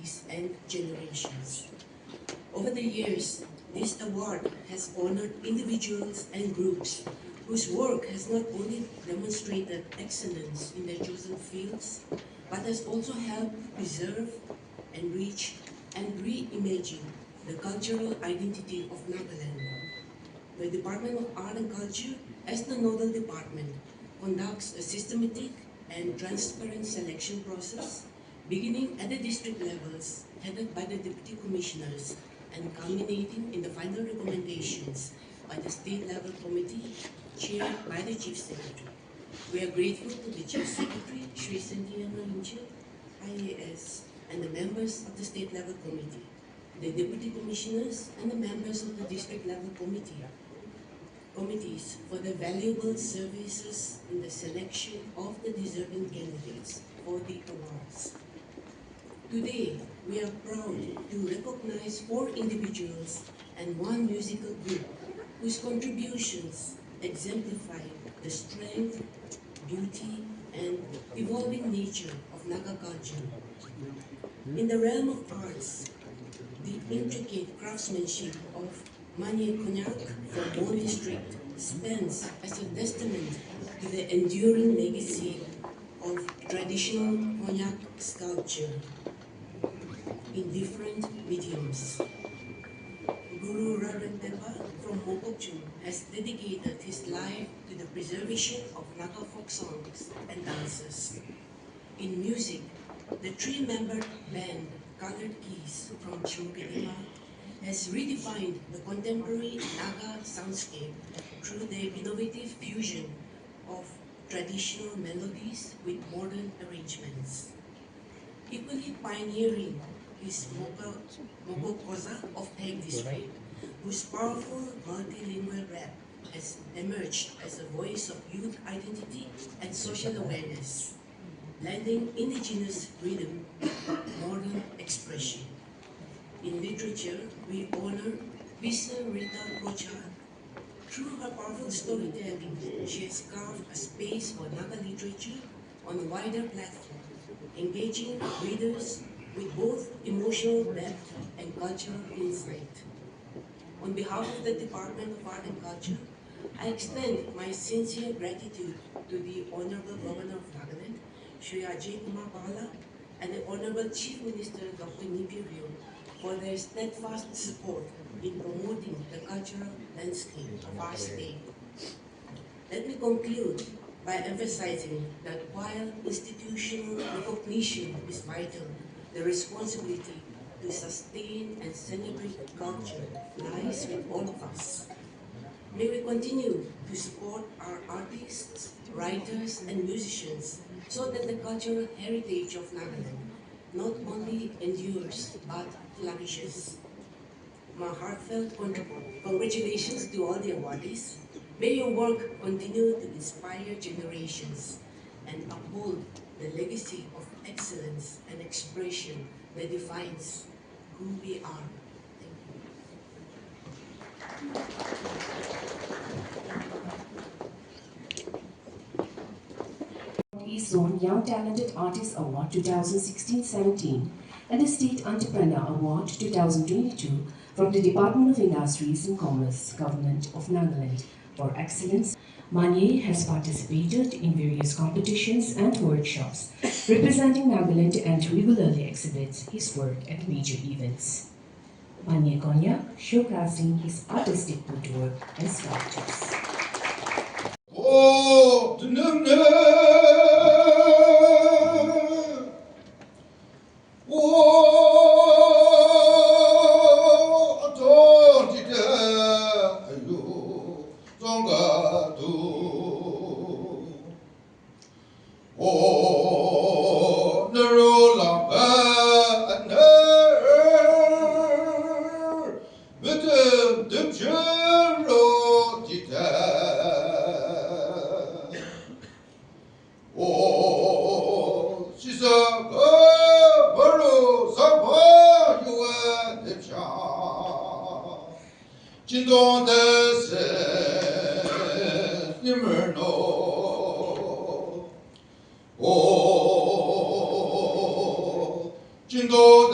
artists and generations. Over the years, this award has honored individuals and groups whose work has not only demonstrated excellence in their chosen fields, but has also helped preserve, enrich, and reimagine the cultural identity of Nagaland. The Department of Art and Culture, as the nodal department, conducts a systematic and transparent selection process, beginning at the district levels, headed by the Deputy Commissioners, and culminating in the final recommendations by the state-level committee, chaired by the Chief Secretary. We are grateful to the Chief Secretary, Shri IAS, and the members of the state-level committee, the Deputy Commissioners, and the members of the district-level committees for their valuable services in the selection of the deserving candidates for the awards. Today, we are proud to recognize 4 individuals and 1 musical group whose contributions exemplify the strength, beauty, and evolving nature of Naga culture. In the realm of arts, the intricate craftsmanship of Mannyei Konyak from Mon District stands as a testament to the enduring legacy of traditional Konyak sculpture in different mediums. Guru Rarenbenba from Moko has dedicated his life to the preservation of Naga folk songs and dances. In music, the 3-member band Colored Keys from Imkongliba has redefined the contemporary Naga soundscape through their innovative fusion of traditional melodies with modern arrangements. Equally pioneering is Moko Koza of Peg District, whose powerful multilingual rap has emerged as a voice of youth identity and social awareness, blending indigenous rhythm with modern expression. In literature, we honor Vishü Rita Krocha. Through her powerful storytelling, she has carved a space for Naga literature on a wider platform, engaging readers with both emotional depth and cultural insight. On behalf of the Department of Art and Culture, I extend my sincere gratitude to the Hon'ble Governor of Nagaland, Shri Ajay Kumar Bhalla, and the Honorable Chief Minister Dr. Vishü for their steadfast support in promoting the cultural landscape of our state. Let me conclude by emphasizing that while institutional recognition is vital, the responsibility to sustain and celebrate culture lies with all of us. May we continue to support our artists, writers, and musicians so that the cultural heritage of Nagaland not only endures but flourishes. My heartfelt congratulations to all the awardees. May your work continue to inspire generations and uphold the legacy of excellence and expression that defines who we are. East Zone Young Talented Artist Award 2016-17 and the State Entrepreneur Award 2022 from the Department of Industries and Commerce, Government of Nagaland for excellence. Mannyei has participated in various competitions and workshops representing Nagaland and regularly exhibits his work at major events. Mannyei Konyak showcasing his artistic woodwork and sculptures. Jindo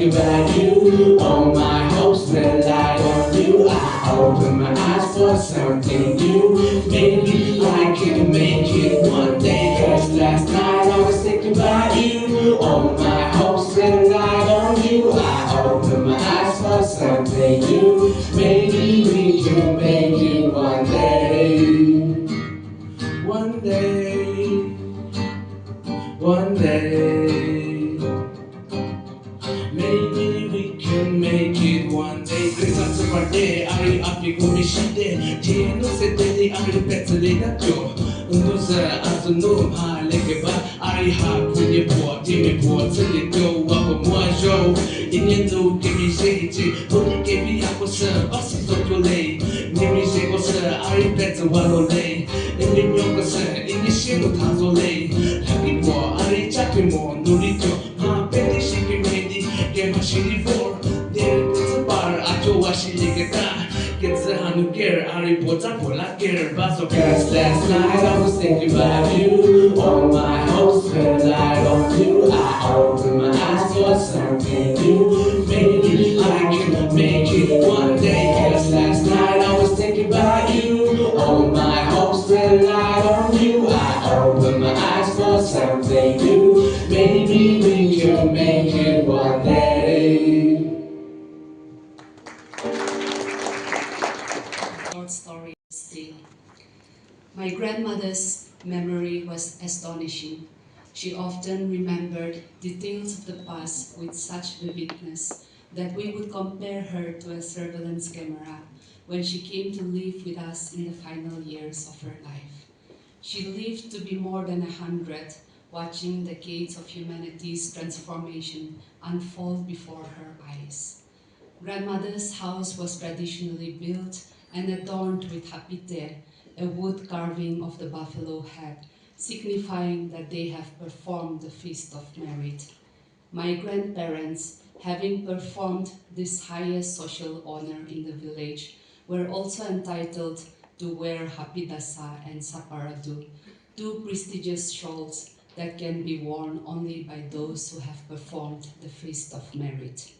thinking about you. All my hopes rely on you. I open my eyes for something new. Maybe I can make it one day. Cause last night I was thinking about you. All my hopes rely on you. I open my eyes for something new. Maybe we can make it one day. One day. One day. Maybe we can make it one day. Christmas birthday, I api ko mishide. Tino se dedi ari petale da jo. Unduza azunu ha legeba. Ari ha kunye po, timi po, tili jo. Wako mua jo. Inye no kimi seiti. Odi kebi ako sa basi tokyo lei. Nimi se ko sa ari peta walo lei. Inye nyoko sa inye shino tazo lei. Happy po ari chaki mo nurito. Ha pedi shiki medi. Get my shitty for there is a bar at your washing ligata. Get the Hanukkah, Harry Potter, Pola Care, Basso. Cause last night I was thinking about you. All my hopes relied on you. I opened my eyes for something new. Maybe I can make it one day. Cause last night I was thinking about you. All my hopes relied on you. I opened my eyes for something new. Maybe we can make it one day. Short story still. My grandmother's memory was astonishing. She often remembered details of the past with such vividness that we would compare her to a surveillance camera when she came to live with us in the final years of her life. She lived to be more than 100, watching decades of humanity's transformation unfold before her eyes. Grandmother's house was traditionally built and adorned with hapite, a wood carving of the buffalo head, signifying that they have performed the feast of merit. My grandparents, having performed this highest social honor in the village, were also entitled to wear hapidasa and saparadu, two prestigious shawls that can be worn only by those who have performed the feast of merit.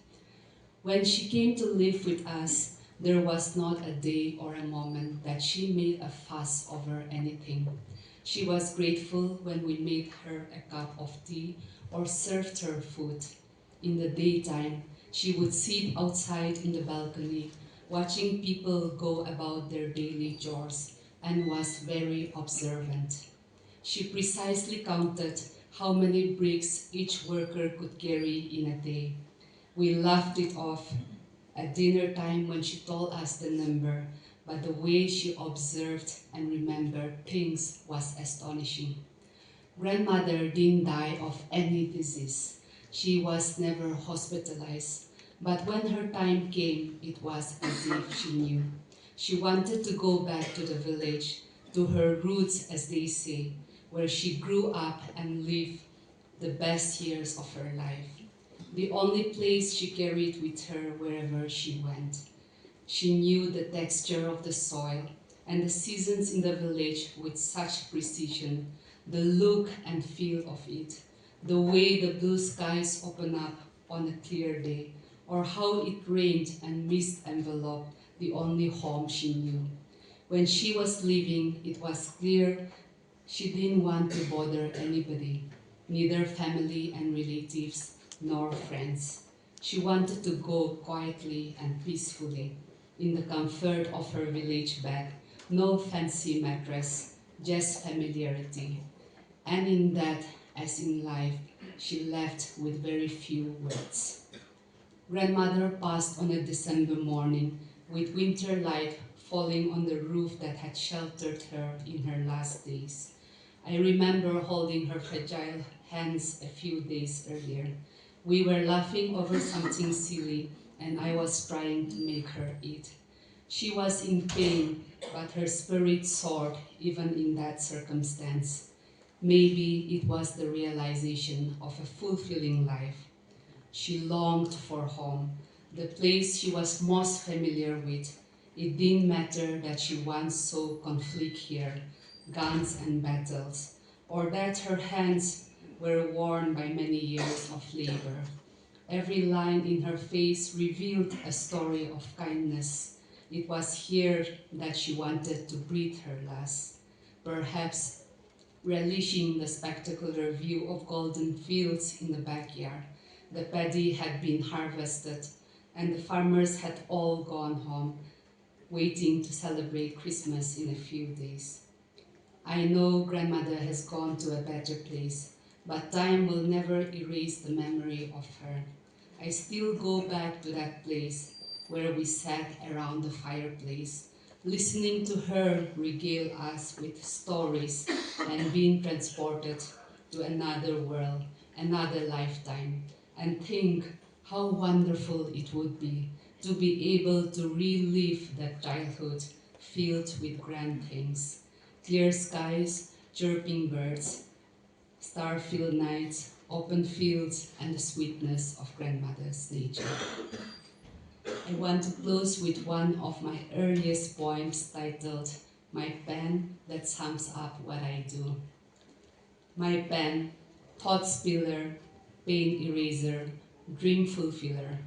When she came to live with us, there was not a day or a moment that she made a fuss over anything. She was grateful when we made her a cup of tea or served her food. In the daytime, she would sit outside in the balcony, watching people go about their daily chores, and was very observant. She precisely counted how many bricks each worker could carry in a day. We laughed it off at dinner time when she told us the number, but the way she observed and remembered things was astonishing. Grandmother didn't die of any disease. She was never hospitalized, but when her time came, it was as if she knew. She wanted to go back to the village, to her roots, as they say, where she grew up and lived the best years of her life. The only place she carried with her wherever she went. She knew the texture of the soil and the seasons in the village with such precision, the look and feel of it, the way the blue skies open up on a clear day, or how it rained and mist enveloped the only home she knew. When she was leaving, it was clear she didn't want to bother anybody, neither family and relatives nor friends. She wanted to go quietly and peacefully, in the comfort of her village bed, no fancy mattress, just familiarity. And in that, as in life, she left with very few words. Grandmother passed on a December morning, with winter light falling on the roof that had sheltered her in her last days. I remember holding her fragile hands a few days earlier. We were laughing over something silly, and I was trying to make her eat. She was in pain, but her spirit soared even in that circumstance. Maybe it was the realization of a fulfilling life. She longed for home, the place she was most familiar with. It didn't matter that she once saw conflict here, guns and battles, or that her hands were worn by many years of labor. Every line in her face revealed a story of kindness. It was here that she wanted to breathe her last, perhaps relishing the spectacular view of golden fields in the backyard. The paddy had been harvested, and the farmers had all gone home, waiting to celebrate Christmas in a few days. I know grandmother has gone to a better place, but time will never erase the memory of her. I still go back to that place where we sat around the fireplace, listening to her regale us with stories and being transported to another world, another lifetime, and think how wonderful it would be to be able to relive that childhood filled with grand things. Clear skies, chirping birds, star-filled nights, open fields, and the sweetness of grandmother's nature. I want to close with one of my earliest poems titled, My Pen That Sums Up What I Do. My pen, thought spiller, pain eraser, dream fulfiller.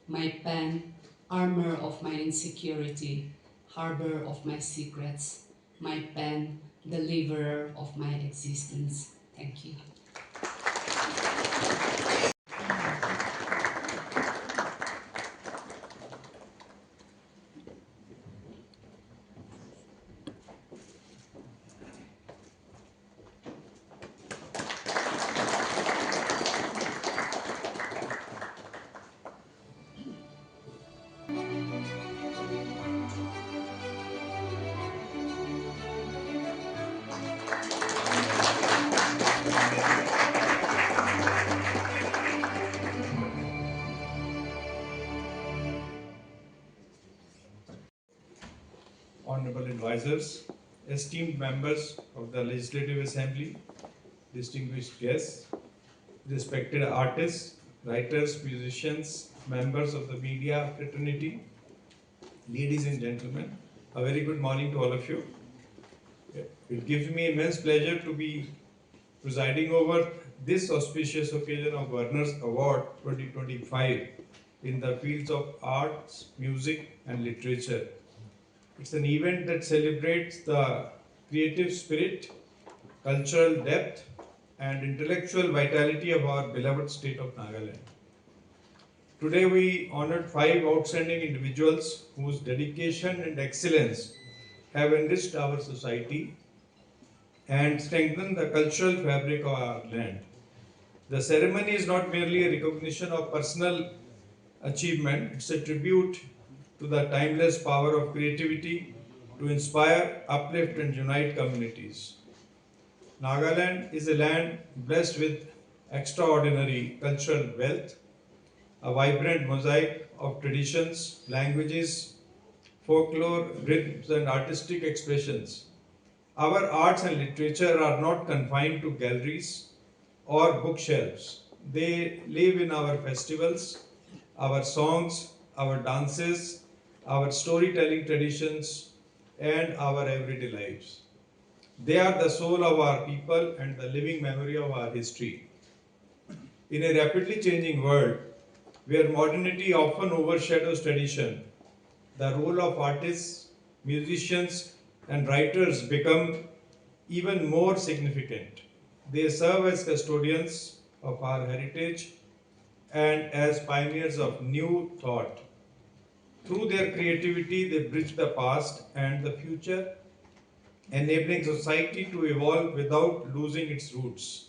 My pen, armor of my insecurity, harbor of my secrets. My pen, deliverer of my existence. Thank you. Honorable advisors, esteemed members of the Legislative Assembly, distinguished guests, respected artists, writers, musicians, members of the media fraternity, ladies and gentlemen, a very good morning to all of you. It gives me immense pleasure to be presiding over this auspicious occasion of Governor's Award 2025 in the fields of arts, music and literature. It's an event that celebrates the creative spirit, cultural depth, and intellectual vitality of our beloved state of Nagaland. Today we honored 5 outstanding individuals whose dedication and excellence have enriched our society and strengthened the cultural fabric of our land. The ceremony is not merely a recognition of personal achievement, it's a tribute to the timeless power of creativity to inspire, uplift and unite communities. Nagaland is a land blessed with extraordinary cultural wealth, a vibrant mosaic of traditions, languages, folklore, rhythms and artistic expressions. Our arts and literature are not confined to galleries or bookshelves. They live in our festivals, our songs, our dances, our storytelling traditions, and our everyday lives. They are the soul of our people and the living memory of our history. In a rapidly changing world, where modernity often overshadows tradition, the role of artists, musicians, and writers become even more significant. They serve as custodians of our heritage and as pioneers of new thought. Through their creativity, they bridge the past and the future, enabling society to evolve without losing its roots.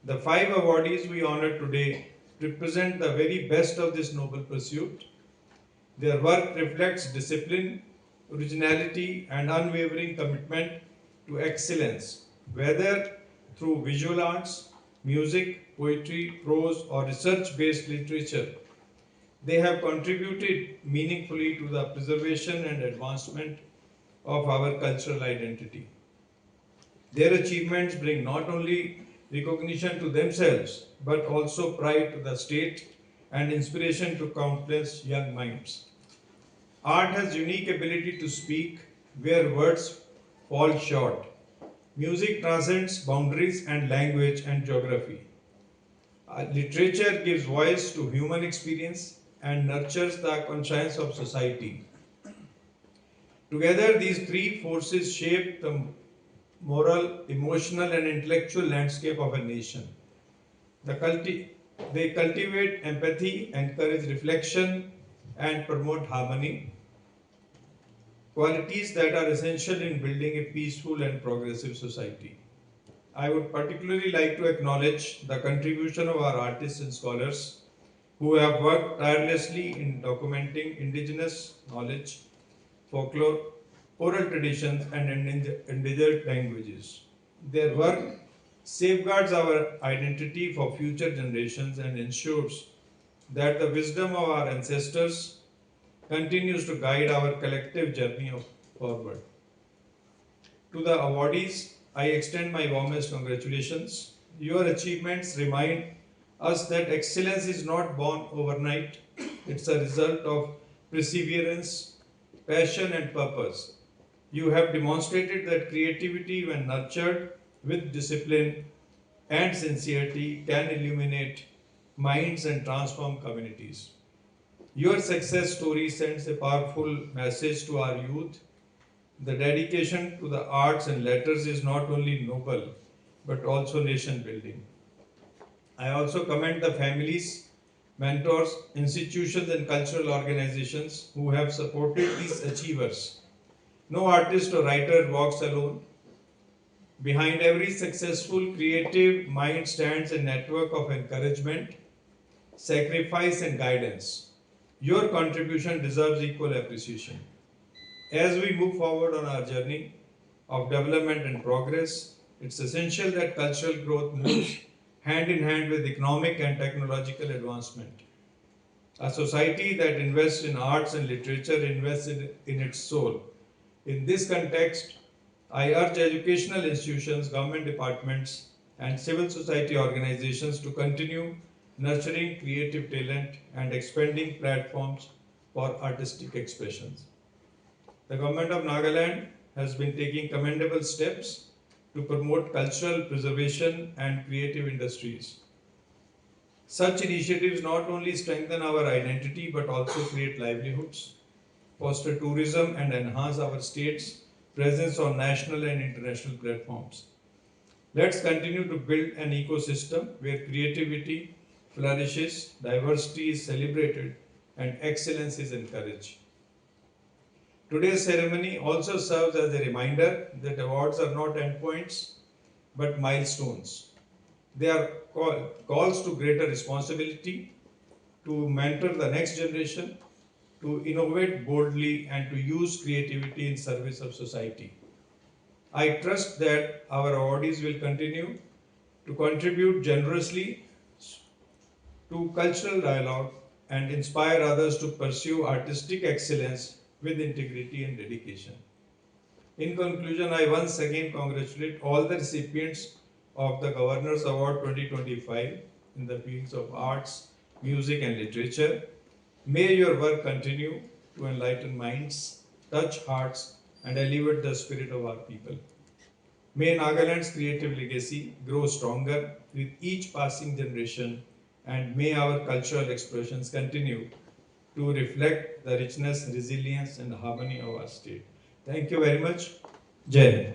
The 5 awardees we honor today represent the very best of this noble pursuit. Their work reflects discipline, originality, and unwavering commitment to excellence, whether through visual arts, music, poetry, prose, or research-based literature. They have contributed meaningfully to the preservation and advancement of our cultural identity. Their achievements bring not only recognition to themselves, but also pride to the state and inspiration to countless young minds. Art has unique ability to speak where words fall short. Music transcends boundaries and language and geography. Literature gives voice to human experience and nurtures the conscience of society. Together, these three forces shape the moral, emotional, and intellectual landscape of a nation. They cultivate empathy, encourage reflection, and promote harmony, qualities that are essential in building a peaceful and progressive society. I would particularly like to acknowledge the contribution of our artists and scholars who have worked tirelessly in documenting indigenous knowledge, folklore, oral traditions, and endangered languages. Their work safeguards our identity for future generations and ensures that the wisdom of our ancestors continues to guide our collective journey forward. To the awardees, I extend my warmest congratulations. Your achievements remind us that excellence is not born overnight, it's a result of perseverance, passion, and purpose. You have demonstrated that creativity, when nurtured with discipline and sincerity, can illuminate minds and transform communities. Your success story sends a powerful message to our youth. The dedication to the arts and letters is not only noble, but also nation building. I also commend the families, mentors, institutions, and cultural organizations who have supported these achievers. No artist or writer walks alone. Behind every successful creative mind stands a network of encouragement, sacrifice, and guidance. Your contribution deserves equal appreciation. As we move forward on our journey of development and progress, it's essential that cultural growth moves hand in hand with economic and technological advancement. A society that invests in arts and literature invests in its soul. In this context, I urge educational institutions, government departments, and civil society organizations to continue nurturing creative talent and expanding platforms for artistic expressions. The Government of Nagaland has been taking commendable steps to promote cultural preservation and creative industries. Such initiatives not only strengthen our identity but also create livelihoods, foster tourism, and enhance our state's presence on national and international platforms. Let's continue to build an ecosystem where creativity flourishes, diversity is celebrated, and excellence is encouraged. Today's ceremony also serves as a reminder that awards are not endpoints but milestones. They are calls to greater responsibility, to mentor the next generation, to innovate boldly, and to use creativity in service of society. I trust that our awardees will continue to contribute generously to cultural dialogue and inspire others to pursue artistic excellence with integrity and dedication. In conclusion, I once again congratulate all the recipients of the Governor's Award 2025 in the fields of arts, music, and literature. May your work continue to enlighten minds, touch hearts, and elevate the spirit of our people. May Nagaland's creative legacy grow stronger with each passing generation, and may our cultural expressions continue to reflect the richness, resilience, and harmony of our state. Thank you very much. Jai Hind.